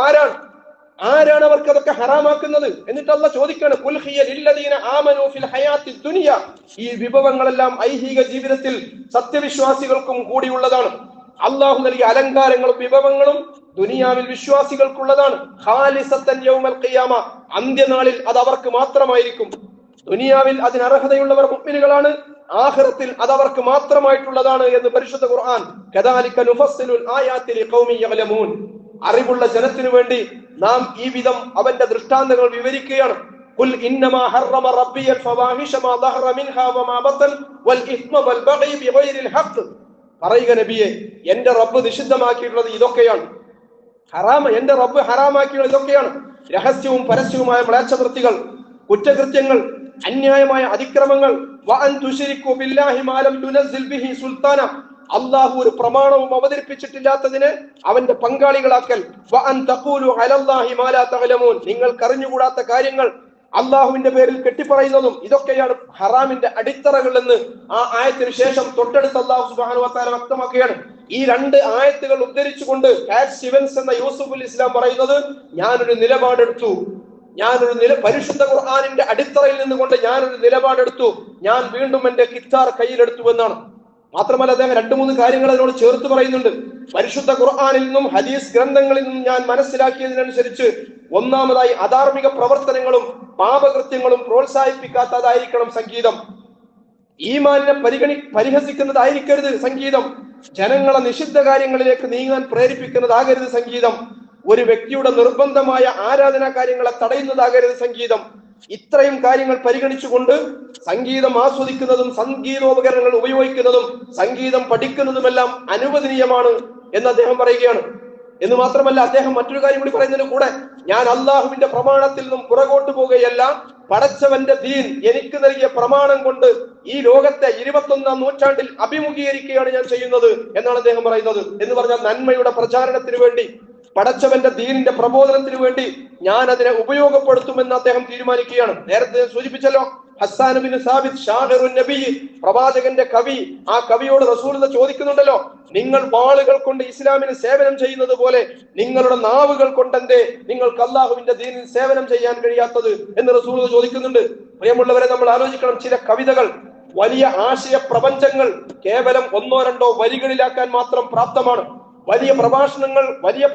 ആരാണ് അവർക്ക് അതൊക്കെ ഹറാമാക്കുന്നത്? എന്നിട്ട് അല്ലാഹ് ചോദിക്കാണ്, ഖുൽ ഹിയ ലില്ലദീന ആമനൂ ഫിൽ ഹയാത്തിദ് ദുനിയ. ഈ വിഭവങ്ങളെല്ലാം ഐഹിക ജീവിതത്തിൽ സത്യവിശ്വാസികൾക്കും കൂടിയുള്ളതാണ്. അള്ളാഹു നൽകിയ അലങ്കാരങ്ങളും വിഭവങ്ങളും ദുനിയാവിൽ വിശ്വാസികൾക്കുള്ളതാണ്. ഖാലിസത്തൻ യൗമൽ ഖിയാമ, അന്ത്യനാളിൽ അത് അവർക്ക് മാത്രമായിരിക്കും. ദുനിയാവിൽ അതിന് അർഹതയുള്ളവർ മുഅ്മിനുകളാണ്, ആഖിറത്തിൽ അത് അവർക്ക് മാത്രമായിട്ടുള്ളതാണ് എന്ന് പരിശുദ്ധ ഖുർആൻ. കദാലിക നുഫസ്സിലുൽ ആയാതി ലിഖൗമി യഅലമൂൻ. അറിവുള്ള ജനത്തിനു വേണ്ടി നാം ഈ വിധം അവന്റെ ദൃഷ്ടാന്തങ്ങൾ വിവരിക്കുകയാണ്. ഖുൽ ഇന്നമാ ഹറമ റബ്ബിയൽ ഫവാഹിഷ മാ ദഹറ മിൻഹാ വമാ ബതൻ വൽ ഇസ്മ വൽ ബഗി ബിഗൈരിൽ ഹഖ്. പറയുക നബിയെ, എന്റെ റബ്ബ് നിഷിദ്ധമാക്കിയിട്ടുള്ളത് ഇതൊക്കെയാണ്. എന്റെ റബ്ബ് ഹറാമാക്കിയിട്ടുള്ളത് ഇതൊക്കെയാണ്. രഹസ്യവും പരസ്യവുമായ മ്ലേച്ഛവൃത്തികൾ, കുറ്റകൃത്യങ്ങൾ, അന്യായമായ അതിക്രമങ്ങൾ, വഅൻ തുശ്രികു ബില്ലാഹി മാ ലം യുനസ്സിൽ ബിഹി സുൽത്താന, അല്ലാഹു ഒരു പ്രമാണവും അവതരിപ്പിച്ചിട്ടില്ലാത്തതിനെ അവന്റെ പങ്കാളികളാക്കൽ, വഅൻ തഖൂലു അലല്ലാഹി മാ ലാ തഅലമൂൻ, നിങ്ങൾക്ക് അറിഞ്ഞുകൂടാത്ത കാര്യങ്ങൾ അള്ളാഹുവിന്റെ പേരിൽ കെട്ടിപ്പറയുന്നതും ഇതൊക്കെയാണ് ഹറാമിന്റെ അടിത്തറകൾ എന്ന് ആ ആയത്തിന് ശേഷം തൊട്ടടുത്ത് അല്ലാഹു സുബ്ഹാനഹു വ തആല വ്യക്തമാക്കുകയാണ്. ഈ 2 ആയത്തുകൾ ഉദ്ധരിച്ചുകൊണ്ട് കാറ്റ് സ്റ്റീവൻസ് എന്ന യൂസുഫുൽ ഇസ്ലാം പറയുന്നത്, ഞാനൊരു നിലപാടെടുത്തു, പരിശുദ്ധ ഖുർആനിന്റെ അടിത്തറയിൽ നിന്നുകൊണ്ട് ഞാനൊരു നിലപാടെടുത്തു, ഞാൻ വീണ്ടും എന്റെ ഗിത്താർ കയ്യിലെടുത്തു എന്നാണ്. മാത്രമല്ല അദ്ദേഹം 2-3 കാര്യങ്ങൾ അതിനോട് ചേർത്ത് പറയുന്നുണ്ട്. പരിശുദ്ധ ഖുർആനിൽ നിന്നും ഹദീസ് ഗ്രന്ഥങ്ങളിൽ നിന്നും ഞാൻ മനസ്സിലാക്കിയതിനനുസരിച്ച് ഒന്നാമതായി അധാർമിക പ്രവർത്തനങ്ങളും പാപകൃത്യങ്ങളും പ്രോത്സാഹിപ്പിക്കാത്തതായിരിക്കണം സംഗീതം. ഈമാനിനെ പരിഹസിക്കുന്നതായിരിക്കരുത് സംഗീതം. ജനങ്ങളെ നിഷിദ്ധ കാര്യങ്ങളിലേക്ക് നീങ്ങാൻ പ്രേരിപ്പിക്കുന്നതാകരുത് സംഗീതം. ഒരു വ്യക്തിയുടെ നിർബന്ധമായ ആരാധനാ കാര്യങ്ങളെ തടയുന്നതാകരുത് സംഗീതം. ഇത്രയും കാര്യങ്ങൾ പരിഗണിച്ചുകൊണ്ട് സംഗീതം ആസ്വദിക്കുന്നതും സംഗീതോപകരണങ്ങൾ ഉപയോഗിക്കുന്നതും സംഗീതം പഠിക്കുന്നതുമെല്ലാം അനുവദനീയമാണ് എന്ന് അദ്ദേഹം പറയുകയാണ്. എന്ന് മാത്രമല്ല, അദ്ദേഹം മറ്റൊരു കാര്യം കൂടി പറയുന്നതിന് കൂടെ, ഞാൻ അള്ളാഹുവിന്റെ പ്രമാണത്തിൽ നിന്നും പുറകോട്ട് പോകുകയല്ല, പടച്ചവന്റെ ദീൻ എനിക്ക് നൽകിയ പ്രമാണം കൊണ്ട് ഈ ലോകത്തെ 21ാം നൂറ്റാണ്ടിൽ അഭിമുഖീകരിക്കുകയാണ് ഞാൻ ചെയ്യുന്നത് എന്നാണ് അദ്ദേഹം പറയുന്നത്. എന്ന് പറഞ്ഞാൽ നന്മയുടെ പ്രചാരണത്തിന് വേണ്ടി, പടച്ചവന്റെ ദീനിന്റെ പ്രബോധനത്തിന് വേണ്ടി ഞാൻ അതിനെ ഉപയോഗപ്പെടുത്തുമെന്ന് അദ്ദേഹം തീരുമാനിക്കുകയാണ്. നേരത്തെ സൂചിപ്പിച്ചല്ലോ, ഹസ്സാൻ ബിൻ സാബിത് ഷാഹിറുൻ നബി, പ്രവാചകന്റെ കവി, ആ കവിയോട് റസൂലുള്ളാഹി ചോദിക്കുന്നുണ്ടല്ലോ, നിങ്ങൾ വാളുകൾ കൊണ്ട് ഇസ്ലാമിന് സേവനം ചെയ്യുന്നത് പോലെ നിങ്ങളുടെ നാവുകൾ കൊണ്ടെന്തേ നിങ്ങൾക്ക് അള്ളാഹുവിന്റെ ദീനിൽ സേവനം ചെയ്യാൻ കഴിയാത്തത് എന്ന് റസൂലുള്ളാഹി ചോദിക്കുന്നുണ്ട്. പ്രിയമുള്ളവരെ, നമ്മൾ ആലോചിക്കണം, ചില കവിതകൾ, വലിയ ആശയ പ്രപഞ്ചങ്ങൾ കേവലം ഒന്നോ രണ്ടോ വരികളിലാക്കാൻ മാത്രം പ്രാപ്തമാണ്. വലിയ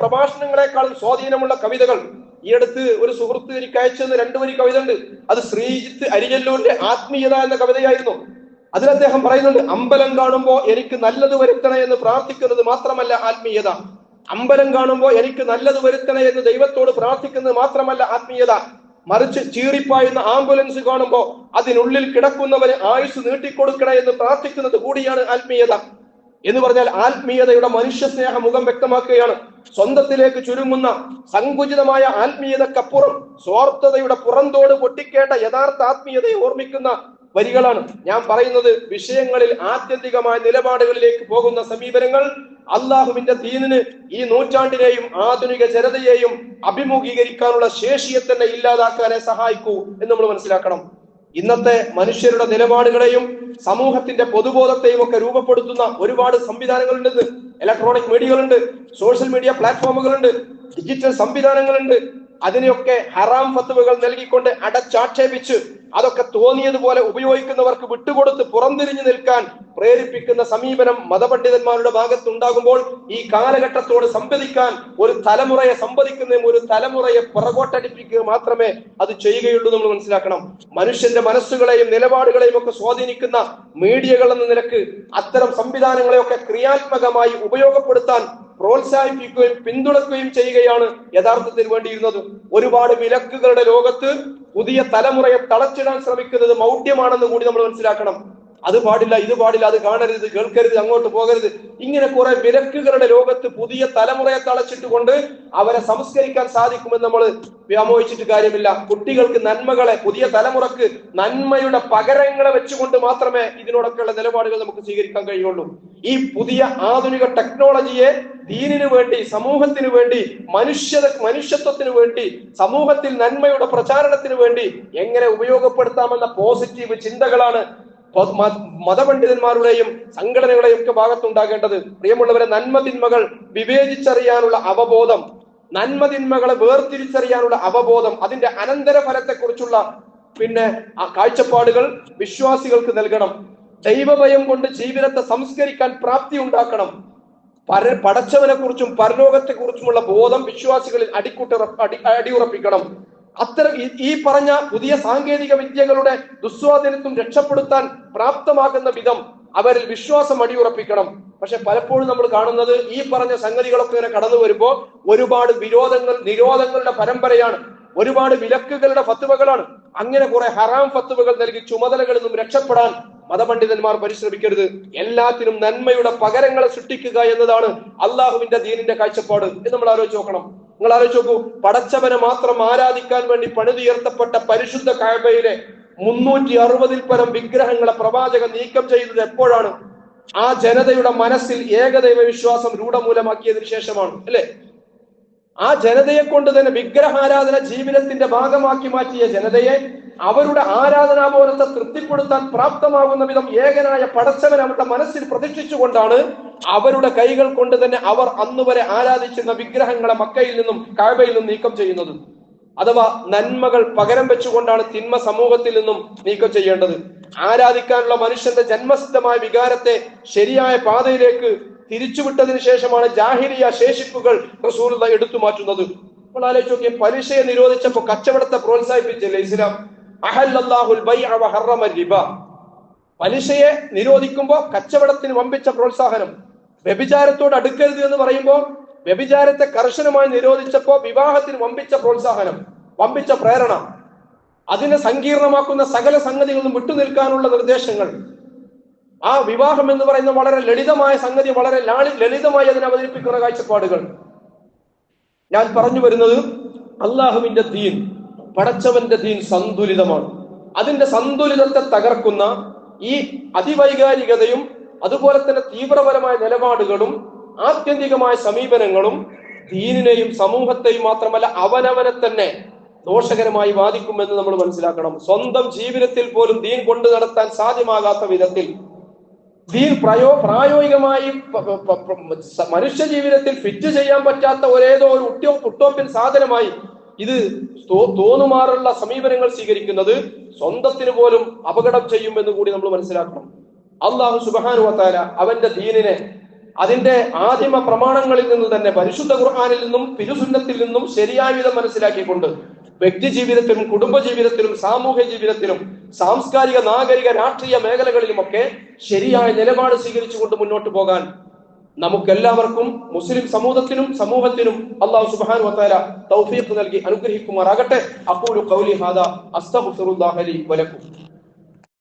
പ്രഭാഷണങ്ങളെക്കാളും സ്വാധീനമുള്ള കവിതകൾ. ഈ അടുത്ത് ഒരു സുഹൃത്ത് എനിക്ക് അയച്ചെന്ന് 2 വരി കവിത ഉണ്ട്. അത് ശ്രീജിത്ത് അരിജല്ലൂരിന്റെ ആത്മീയത എന്ന കവിതയായിരുന്നു. അതിൽ അദ്ദേഹം പറയുന്നുണ്ട്, അമ്പലം കാണുമ്പോ എനിക്ക് നല്ലത് വരുത്തണേ എന്ന് പ്രാർത്ഥിക്കുന്നത് മാത്രമല്ല ആത്മീയത. അമ്പലം കാണുമ്പോ എനിക്ക് നല്ലത് വരുത്തണേ എന്ന് ദൈവത്തോട് പ്രാർത്ഥിക്കുന്നത് മാത്രമല്ല ആത്മീയത, മറിച്ച് ചീറിപ്പായുന്ന ആംബുലൻസ് കാണുമ്പോ അതിനുള്ളിൽ കിടക്കുന്നവന് ആയുസ് നീട്ടിക്കൊടുക്കണേ എന്ന് പ്രാർത്ഥിക്കുന്നത് കൂടിയാണ് ആത്മീയത. എന്ന് പറഞ്ഞാൽ ആത്മീയതയുടെ മനുഷ്യ സ്നേഹ മുഖം വ്യക്തമാക്കുകയാണ്. സ്വന്തത്തിലേക്ക് ചുരുങ്ങുന്ന സങ്കുചിതമായ ആത്മീയതക്കപ്പുറം സ്വാർത്ഥതയുടെ പുറന്തോട് പൊട്ടിക്കേണ്ട യഥാർത്ഥ ആത്മീയതയെ ഓർമ്മിക്കുന്ന വരികളാണ്. ഞാൻ പറയുന്നത്, വിഷയങ്ങളിൽ ആത്യന്തികമായ നിലപാടുകളിലേക്ക് പോകുന്ന സമീപനങ്ങൾ അള്ളാഹുവിന്റെ ദീനിന് ഈ നൂറ്റാണ്ടിനെയും ആധുനിക ജനതയെയും അഭിമുഖീകരിക്കാനുള്ള ശേഷിയെ തന്നെ ഇല്ലാതാക്കാനേ സഹായിക്കൂ എന്ന് നമ്മൾ മനസ്സിലാക്കണം. ഇന്നത്തെ മനുഷ്യരുടെ നിലപാടുകളെയും സമൂഹത്തിന്റെ പൊതുബോധത്തെയും ഒക്കെ രൂപപ്പെടുത്തുന്ന ഒരുപാട് സംവിധാനങ്ങളുണ്ട്. ഇലക്ട്രോണിക് മീഡിയകളുണ്ട്, സോഷ്യൽ മീഡിയ പ്ലാറ്റ്ഫോമുകളുണ്ട്, ഡിജിറ്റൽ സംവിധാനങ്ങളുണ്ട്. അതിനെയൊക്കെ ഹറാം ഫത്വകൾ നൽകിക്കൊണ്ട് അടച്ചാക്ഷേപിച്ച് അതൊക്കെ തോന്നിയതുപോലെ ഉപയോഗിക്കുന്നവർക്ക് വിട്ടുകൊടുത്ത് പുറംതിരിഞ്ഞു നിൽക്കാൻ പ്രേരിപ്പിക്കുന്ന സമീപനം മതപണ്ഡിതന്മാരുടെ ഭാഗത്തുണ്ടാകുമ്പോൾ ഈ കാലഘട്ടത്തോട് സംവദിക്കാൻ ഒരു തലമുറയെ പുറകോട്ടടിപ്പിക്കുക മാത്രമേ അത് ചെയ്യുകയുള്ളൂ നമ്മൾ മനസ്സിലാക്കണം. മനുഷ്യന്റെ മനസ്സുകളെയും നിലപാടുകളെയും ഒക്കെ സ്വാധീനിക്കുന്ന മീഡിയകൾ എന്ന നിലക്ക് അത്തരം സംവിധാനങ്ങളെയൊക്കെ ക്രിയാത്മകമായി ഉപയോഗപ്പെടുത്താൻ പ്രോത്സാഹിപ്പിക്കുകയും പിന്തുണക്കുകയും ചെയ്യുകയാണ് യഥാർത്ഥത്തിൽ വേണ്ടിയിരുന്നത്. ഒരുപാട് വിലക്കുകളുടെ ലോകത്ത് പുതിയ തലമുറയെ തളച്ചിടാൻ ശ്രമിക്കുന്നത് മൗഢ്യമാണെന്ന് കൂടി നമ്മൾ മനസ്സിലാക്കണം. അത് പാടില്ല, ഇത് പാടില്ല, അത് കാണരുത്, കേൾക്കരുത്, അങ്ങോട്ട് പോകരുത്, ഇങ്ങനെ കുറെ വിലക്കുകളുടെ ലോകത്ത് പുതിയ തലമുറയെ തളച്ചിട്ടുകൊണ്ട് അവരെ സംസ്കരിക്കാൻ സാധിക്കുമെന്ന് നമ്മൾ വ്യാമോഹിച്ചിട്ട് കാര്യമില്ല. കുട്ടികൾക്ക് നന്മകളെ, പുതിയ തലമുറക്ക് നന്മയുടെ പകരങ്ങളെ വെച്ചുകൊണ്ട് മാത്രമേ ഇതിനോടൊക്കെയുള്ള നിലപാടുകൾ നമുക്ക് സ്വീകരിക്കാൻ കഴിയുള്ളൂ. ഈ പുതിയ ആധുനിക ടെക്നോളജിയെ ദീനിനു വേണ്ടി, സമൂഹത്തിന് വേണ്ടി, മനുഷ്യത്വത്തിന് വേണ്ടി, സമൂഹത്തിൽ നന്മയുടെ പ്രചാരണത്തിന് വേണ്ടി എങ്ങനെ ഉപയോഗപ്പെടുത്താമെന്ന പോസിറ്റീവ് ചിന്തകളാണ് മതപണ്ഡിതന്മാരുടെയും സംഘടനകളുടെയും ഒക്കെ ഭാഗത്തുണ്ടാകേണ്ടത്. പ്രിയമുള്ളവരെ, നന്മതിന്മകൾ വിവേചിച്ചറിയാനുള്ള അവബോധം, നന്മതിന്മകളെ വേർതിരിച്ചറിയാനുള്ള അവബോധം, അതിന്റെ അനന്തരഫലത്തെക്കുറിച്ചുള്ള കാഴ്ചപ്പാടുകൾ വിശ്വാസികൾക്ക് നൽകണം. ദൈവഭയം കൊണ്ട് ജീവിതത്തെ സംസ്കരിക്കാൻ പ്രാപ്തി ഉണ്ടാക്കണം. പടച്ചവനെ കുറിച്ചും പരലോകത്തെ കുറിച്ചുമുള്ള ബോധം വിശ്വാസികളിൽ അടിയുറപ്പിക്കണം. അത്തരം ഈ പറഞ്ഞ പുതിയ സാങ്കേതിക വിദ്യകളുടെ ദുസ്വാധീനത്തും രക്ഷപ്പെടുത്താൻ പ്രാപ്തമാകുന്ന വിധം അവരിൽ വിശ്വാസം അടിയുറപ്പിക്കണം. പക്ഷെ പലപ്പോഴും നമ്മൾ കാണുന്നത് ഈ പറഞ്ഞ സംഗതികളൊക്കെ ഇങ്ങനെ കടന്നു വരുമ്പോ ഒരുപാട് നിരോധങ്ങളുടെ പരമ്പരയാണ്, ഒരുപാട് വിലക്കുകളുടെ ഫത്വകളാണ്. അങ്ങനെ കുറെ ഹറാം ഫത്വകൾ നൽകി ചുമതലകളിൽ നിന്നും രക്ഷപ്പെടാൻ മതപണ്ഡിതന്മാർ പരിശ്രമിക്കരുത്. എല്ലാത്തിനും നന്മയുടെ പകരങ്ങളെ സൃഷ്ടിക്കുക എന്നതാണ് അള്ളാഹുവിന്റെ ദീനിന്റെ കാഴ്ചപ്പാട് എന്ന് നമ്മൾ ആലോചിച്ച് നോക്കണം. നിങ്ങൾ ആലോചിച്ച് നോക്കൂ, പടച്ചവനെ മാത്രം ആരാധിക്കാൻ വേണ്ടി പണിതുയർത്തപ്പെട്ട പരിശുദ്ധ കഅബയിലെ 360-ൽ പരം വിഗ്രഹങ്ങളെ പ്രവാചകൻ നീക്കം ചെയ്തത് എപ്പോഴാണ്? ആ ജനതയുടെ മനസ്സിൽ ഏകദൈവ വിശ്വാസം രൂഢമൂലമാക്കിയതിനു ശേഷമാണ്, അല്ലെ? ആ ജനതയെ കൊണ്ട് തന്നെ വിഗ്രഹാരാധന ജീവിതത്തിന്റെ ഭാഗമാക്കി മാറ്റിയ ജനതയെ അവരുടെ ആരാധനാബോധത്തെ തൃപ്തിപ്പെടുത്താൻ പ്രാപ്തമാകുന്ന വിധം ഏകനായ പടച്ചവൻ അവരുടെ മനസ്സിൽ പ്രതിഷ്ഠിച്ചുകൊണ്ടാണ് അവരുടെ കൈകൾ കൊണ്ട് തന്നെ അവർ അന്നുവരെ ആരാധിച്ചിരുന്ന വിഗ്രഹങ്ങളെ മക്കയിൽ നിന്നും കഅബയിൽ നിന്നും നീക്കം ചെയ്യുന്നത്. അഥവാ നന്മകൾ പകരം വെച്ചുകൊണ്ടാണ് തിന്മ സമൂഹത്തിൽ നിന്നും നീക്കം ചെയ്യേണ്ടത്. ആരാധിക്കാനുള്ള മനുഷ്യന്റെ ജന്മസിദ്ധമായ വികാരത്തെ ശരിയായ പാതയിലേക്ക് തിരിച്ചുവിട്ടതിന് ശേഷമാണ് ജാഹിലിയ ശേഷിപ്പുകൾ റസൂലുള്ളാഹി എടുത്തു മാറ്റുന്നത്. അപ്പോൾ ആലോചിച്ച് നോക്കിയാൽ, പലിശയെ നിരോധിച്ചപ്പോ കച്ചവടത്തെ പ്രോത്സാഹിപ്പിച്ചില്ലേ ഇസ്ലാം? അഹല്ലല്ലാഹുൽ ബൈഅ വ ഹറമ റിബ. പലിശയെ നിരോധിക്കുമ്പോൾ കച്ചവടത്തിന് വമ്പിച്ച പ്രോത്സാഹനം. വ്യഭിചാരത്തോട് അടുക്കരുത് എന്ന് പറയുമ്പോൾ വ്യഭിചാരത്തെ കർശനമായി നിരോധിച്ചപ്പോ വിവാഹത്തിന് വമ്പിച്ച പ്രോത്സാഹനം, വമ്പിച്ച പ്രേരണ. അതിനെ സങ്കീർണമാക്കുന്ന സകല സംഗതികളും വിട്ടുനിൽക്കാനുള്ള നിർദ്ദേശങ്ങൾ. ആ വിവാഹം എന്ന് പറയുന്ന വളരെ ലളിതമായ സംഗതി, വളരെ ലളിതമായി അതിനെ അവതരിപ്പിക്കുന്ന കാഴ്ചപ്പാടുകൾ. ഞാൻ പറഞ്ഞു വരുന്നത്, അള്ളാഹുവിന്റെ ദീൻ, പടച്ചവന്റെ ദീൻ സന്തുലിതമാണ്. അതിന്റെ സന്തുലിതത്തെ തകർക്കുന്ന ഈ അതിവൈകാരികതയും അതുപോലെ തന്നെ തീവ്രപരമായ നിലപാടുകളും ആത്യന്തികമായ സമീപനങ്ങളും ദീനിനെയും സമൂഹത്തെയും മാത്രമല്ല അവനവനെ തന്നെ ദോഷകരമായി ബാധിക്കുമെന്ന് നമ്മൾ മനസ്സിലാക്കണം. സ്വന്തം ജീവിതത്തിൽ പോലും ദീൻ കൊണ്ട് നടത്താൻ സാധ്യമാകാത്ത വിധത്തിൽ ദീൻ പ്രായോഗികമായി മനുഷ്യ ജീവിതത്തിൽ ഫിറ്റ് ചെയ്യാൻ പറ്റാത്ത ഒരേതോ ഒരു ഉട്ടോപ്യൻ സാധനമായി ഇത് തോന്നുമാറുള്ള സമീപനങ്ങൾ സ്വീകരിക്കുന്നത് സ്വന്തത്തിന് പോലും അപകടം ചെയ്യുമെന്ന് കൂടി നമ്മൾ മനസ്സിലാക്കണം. അല്ലാഹു സുബ്ഹാനഹു വ തആല അവന്റെ ദീനിനെ അതിന്റെ ആദിമ പ്രമാണങ്ങളിൽ നിന്ന് തന്നെ, പരിശുദ്ധ ഖുർആനിൽ നിന്നും തിരുസുന്നത്തിൽ നിന്നും ശരിയായ വിധം മനസ്സിലാക്കിക്കൊണ്ട് വ്യക്തി ജീവിതത്തിലും കുടുംബ ജീവിതത്തിലും സാമൂഹ്യ ജീവിതത്തിലും സാംസ്കാരിക നാഗരിക രാഷ്ട്രീയ മേഖലകളിലുമൊക്കെ ശരിയായ നിലപാട് സ്വീകരിച്ചുകൊണ്ട് മുന്നോട്ട് പോകാൻ നമുക്കെല്ലാവർക്കും മുസ്ലിം സമൂഹത്തിനും അല്ലാഹു സുബ്ഹാനഹു വ തആല തൗഫീഖ് നൽകി അനുഗ്രഹിക്കുമാറാകട്ടെ. അഖൂലു ഖൗലി ഹാദാ അസ്തഗ്ഫിറുല്ലാഹ ലി വലക്കും.